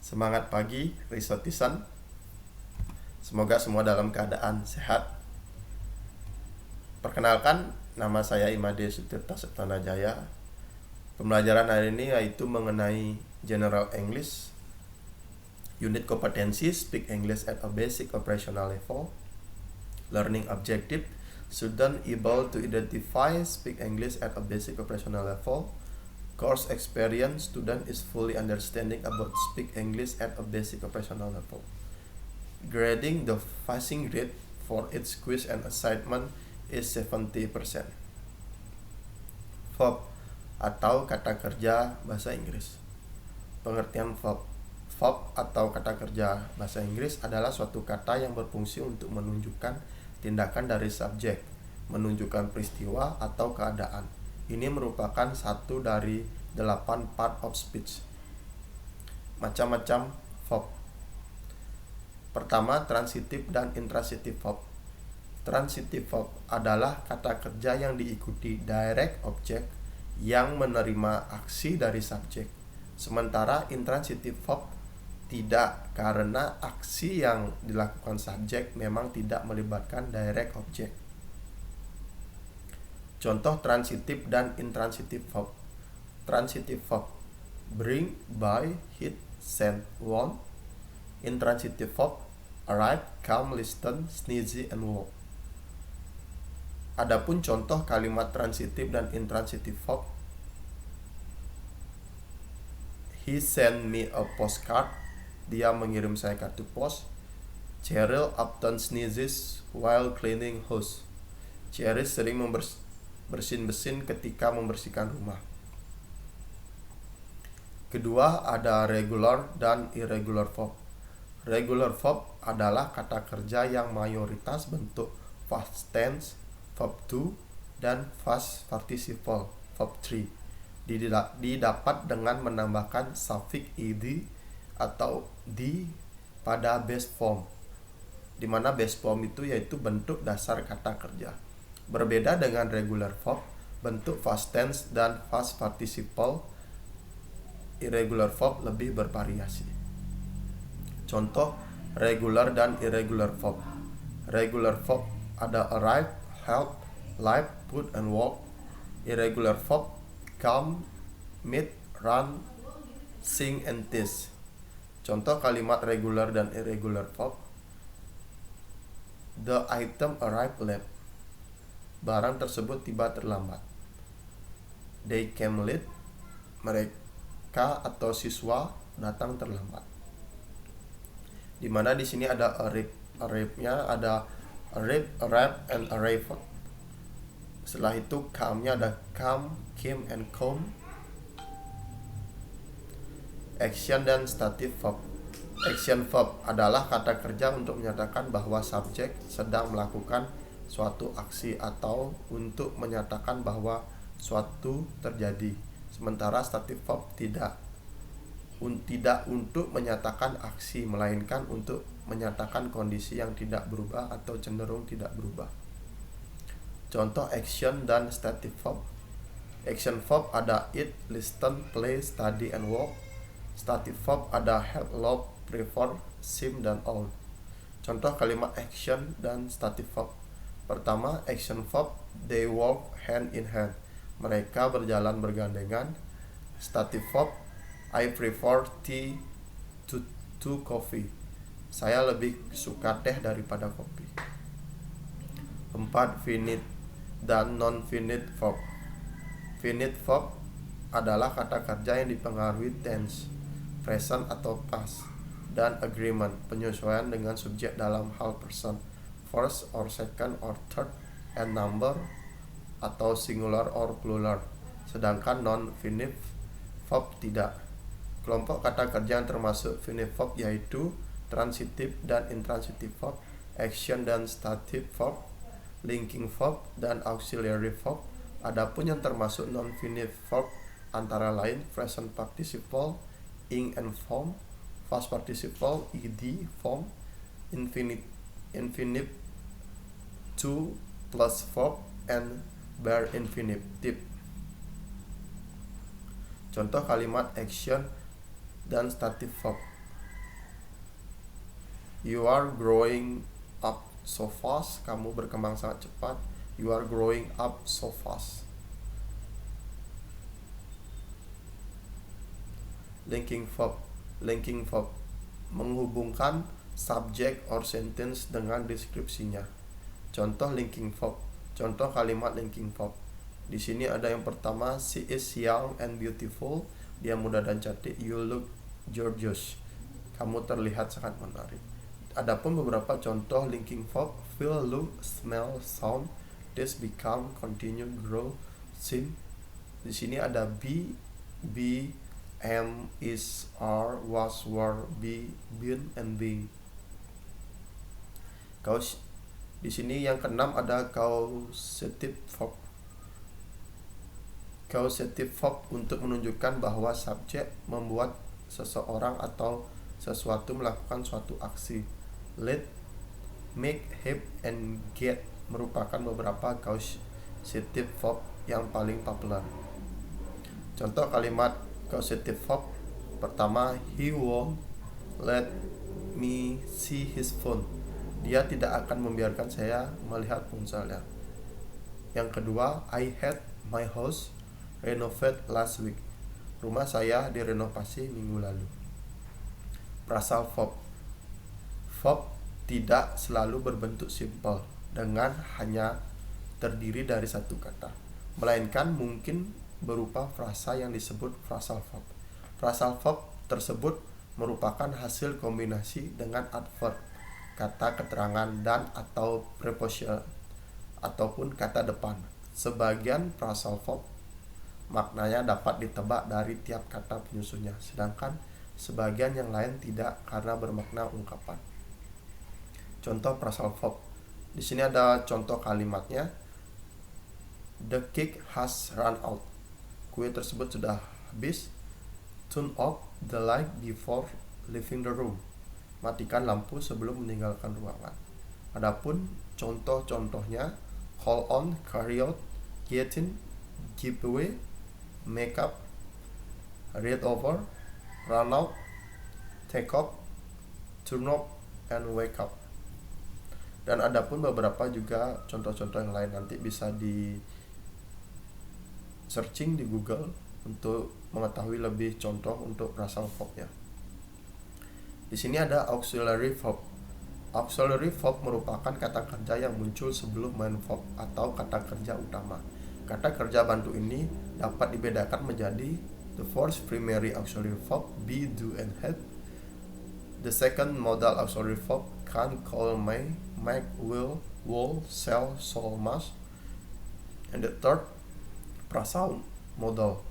Semangat pagi, Risotisan. Semoga semua dalam keadaan sehat. Perkenalkan, nama saya Imade Sutirta Septana Jaya. Pembelajaran hari ini yaitu mengenai General English, Unit Kompetensi Speak English at a Basic Operational Level, Learning Objective, Student able to identify Speak English at a Basic Operational Level. Course experience, student is fully understanding about Speak English at a Basic Operational Level. Grading, the passing grade for each quiz and assignment is 70%. Verb atau kata kerja bahasa Inggris. Pengertian verb. Verb atau kata kerja bahasa Inggris adalah suatu kata yang berfungsi untuk menunjukkan tindakan dari subjek, menunjukkan peristiwa atau keadaan. Ini merupakan satu dari 8 part of speech. Macam-macam verb. Pertama, transitive dan intransitive verb. Transitive verb adalah kata kerja yang diikuti direct object yang menerima aksi dari subjek. Sementara intransitive verb tidak, karena aksi yang dilakukan subjek memang tidak melibatkan direct object. Contoh transitive dan intransitive verb. Transitive verb: bring, buy, hit, send, want. Intransitive verb: arrive, come, listen, sneeze, and walk. Adapun contoh kalimat transitive dan intransitive verb: he sent me a postcard. Dia mengirim saya kartu pos. Cheryl often sneezes while cleaning house. Cheryl sering bersin-bersin ketika membersihkan rumah. Kedua, ada regular dan irregular verb. Regular verb adalah kata kerja yang mayoritas bentuk past tense, verb 2, dan past participle, verb 3. Didapat dengan menambahkan suffix ed atau di pada base form, di mana base form itu yaitu bentuk dasar kata kerja. Berbeda dengan regular verb, bentuk past tense dan past participle, irregular verb lebih bervariasi. Contoh regular dan irregular verb. Regular verb ada arrive, help, live, put, and walk. Irregular verb come, meet, run, sing, and teach. Contoh kalimat regular dan irregular verb: the item arrived late. Barang tersebut tiba terlambat. They came late. Mereka atau siswa datang terlambat. Di mana di sini ada arrive-nya, ada arrive, and arrival. Setelah itu come-nya ada come, came, and come. Action dan stative verb. Action verb adalah kata kerja untuk menyatakan bahwa subjek sedang melakukan suatu aksi atau untuk menyatakan bahwa suatu terjadi. Sementara stative verb tidak untuk menyatakan aksi, melainkan untuk menyatakan kondisi yang tidak berubah atau cenderung tidak berubah. Contoh action dan stative verb. Action verb ada eat, listen, play, study, and walk. Stative verb ada help, love, prefer, seem, dan all. Contoh kalimat action dan stative verb. Pertama, action verb: they walk hand in hand. Mereka berjalan bergandengan. Stative verb: I prefer tea to coffee. Saya lebih suka teh daripada kopi. 4. Finite dan non-finite verb. Finite verb adalah kata kerja yang dipengaruhi tense, present atau past, dan agreement, penyesuaian dengan subjek dalam hal person, first or second or third, and number atau singular or plural. Sedangkan non-finite verb tidak. Kelompok kata kerja yang termasuk finite verb yaitu transitive dan intransitive verb, action dan stative verb, linking verb, dan auxiliary verb. Adapun yang termasuk non-finite verb antara lain present participle, ing and form, past participle, ed, form, infinitive to plus verb, and bare infinitive. Contoh kalimat action dan stative verb: You are growing up so fast. Kamu berkembang sangat cepat. You are growing up so fast. Linking verb. Linking verb menghubungkan subject or sentence dengan deskripsinya. Contoh linking verb. Contoh kalimat linking verb. Di sini ada yang pertama, she is young and beautiful. Dia muda dan cantik. You look gorgeous. Kamu terlihat sangat menarik. Adapun beberapa contoh linking verb: feel, look, smell, sound, taste, become, continue, grow, seem. Di sini ada be, am, is, are, was, were, be, been, and being. Di sini yang keenam ada causative verb. Causative verb untuk menunjukkan bahwa subjek membuat seseorang atau sesuatu melakukan suatu aksi. Let, make, have, and get merupakan beberapa causative verb yang paling populer. Contoh kalimat causative verb pertama, he won't let me see his phone. Dia tidak akan membiarkan saya melihat ponselnya. Yang kedua, I had my house renovated last week. Rumah saya direnovasi minggu lalu. Phrasal verb. Verb tidak selalu berbentuk simpel dengan hanya terdiri dari satu kata, melainkan mungkin berupa frasa yang disebut phrasal verb. Phrasal verb tersebut merupakan hasil kombinasi dengan adverb, kata keterangan, dan atau preposition ataupun kata depan. Sebagian phrasal verb maknanya dapat ditebak dari tiap kata penyusunnya, sedangkan sebagian yang lain tidak karena bermakna ungkapan. Contoh phrasal verb. Di sini ada contoh kalimatnya. The cake has run out. Kue tersebut sudah habis. Turn off the light before leaving the room. Matikan lampu sebelum meninggalkan ruangan. Adapun contoh-contohnya: call on, carry out, get in, give away, make up, read over, run out, take off, turn off, and wake up. Dan adapun beberapa juga contoh-contoh yang lain, nanti bisa di searching di Google untuk mengetahui lebih contoh untuk phrasal verb-nya. Di sini ada auxiliary verb. Auxiliary verb merupakan kata kerja yang muncul sebelum main verb atau kata kerja utama. Kata kerja bantu ini dapat dibedakan menjadi the first primary auxiliary verb, be, do, and have. The second modal auxiliary verb, can, call, may, make, will, shall, must. And the third phrasal modal,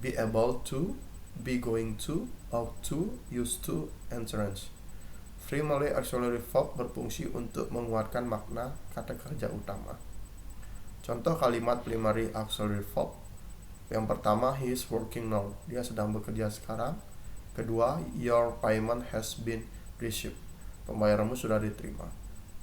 be able to, be going to, ought to, used to, and tense. Primary auxiliary verb berfungsi untuk menguatkan makna kata kerja utama. Contoh kalimat primary auxiliary verb. Yang pertama, he is working now. Dia sedang bekerja sekarang. Kedua, your payment has been received. Pembayaranmu sudah diterima.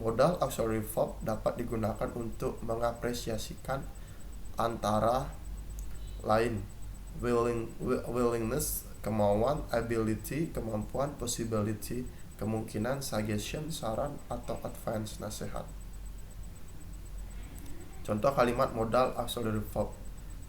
Modal auxiliary verb dapat digunakan untuk mengapresiasikan antara lain willingness, kemauan, ability, kemampuan, possibility, kemungkinan, suggestion, saran, atau advance, nasihat. Contoh kalimat modal auxiliary verb.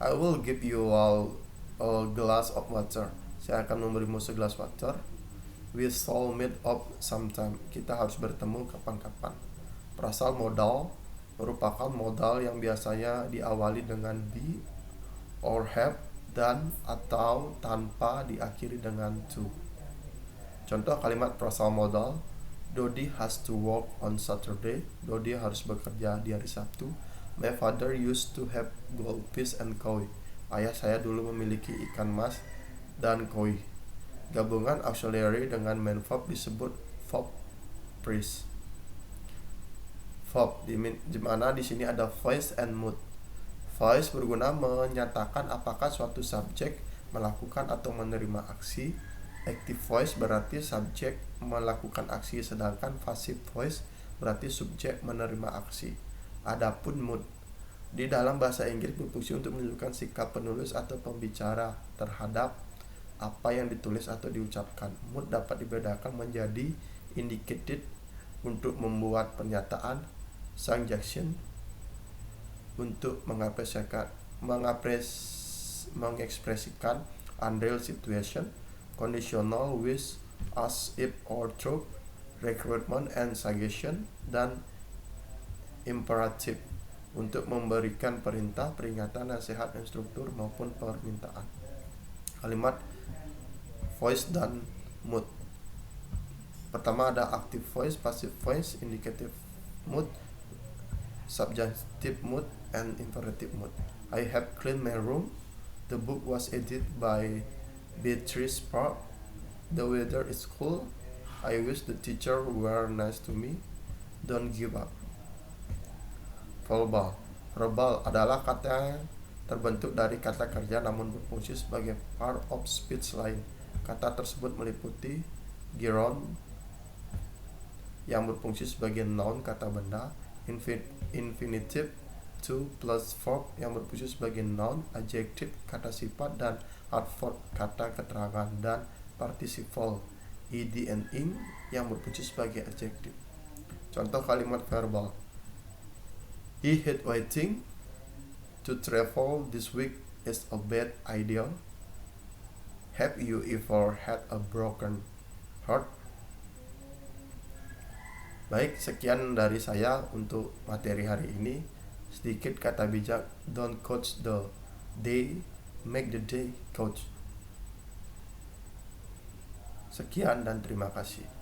I will give you all a glass of water. Saya akan memberimu segelas water. We shall meet up sometime. Kita harus bertemu kapan-kapan. Phrasal modal merupakan modal yang biasanya diawali dengan be or have, dan atau tanpa diakhiri dengan to. Contoh kalimat phrasal modal. Dodi has to work on Saturday. Dodi harus bekerja di hari Sabtu. My father used to have goldfish and koi. Ayah saya dulu memiliki ikan mas dan koi. Gabungan auxiliary dengan main verb disebut verb phrase. Verb di mana di sini ada voice and mood. Voice berguna menyatakan apakah suatu subjek melakukan atau menerima aksi. Active voice berarti subjek melakukan aksi, sedangkan passive voice berarti subjek menerima aksi. Adapun mood di dalam bahasa Inggris berfungsi untuk menunjukkan sikap penulis atau pembicara terhadap apa yang ditulis atau diucapkan. Mood dapat dibedakan menjadi indicated untuk membuat pernyataan, suggestion untuk mengekspresikan unreal situation, conditional with as if or truth, recruitment and suggestion, dan imperative untuk memberikan perintah, peringatan, nasihat, instruktur maupun permintaan. Kalimat voice dan mood. Pertama ada active voice, passive voice, indicative mood, subjunctive mood, and imperative mood. I have cleaned my room. The book was edited by Beatrice Park. The weather is cool. I wish the teacher were nice to me. Don't give up. Verbal. Verbal adalah kata yang terbentuk dari kata kerja namun berfungsi sebagai part of speech lain. Kata tersebut meliputi gerund yang berfungsi sebagai noun kata benda, infinitive to plus verb yang berfungsi sebagai noun, adjective kata sifat, dan adverb kata keterangan, dan participle ed and ing yang berfungsi sebagai adjective. Contoh kalimat verbal. He hate waiting. To travel this week is a bad idea. Have you ever had a broken heart? Baik, sekian dari saya untuk materi hari ini. Sedikit kata bijak, don't coach the day, make the day coach. Sekian dan terima kasih.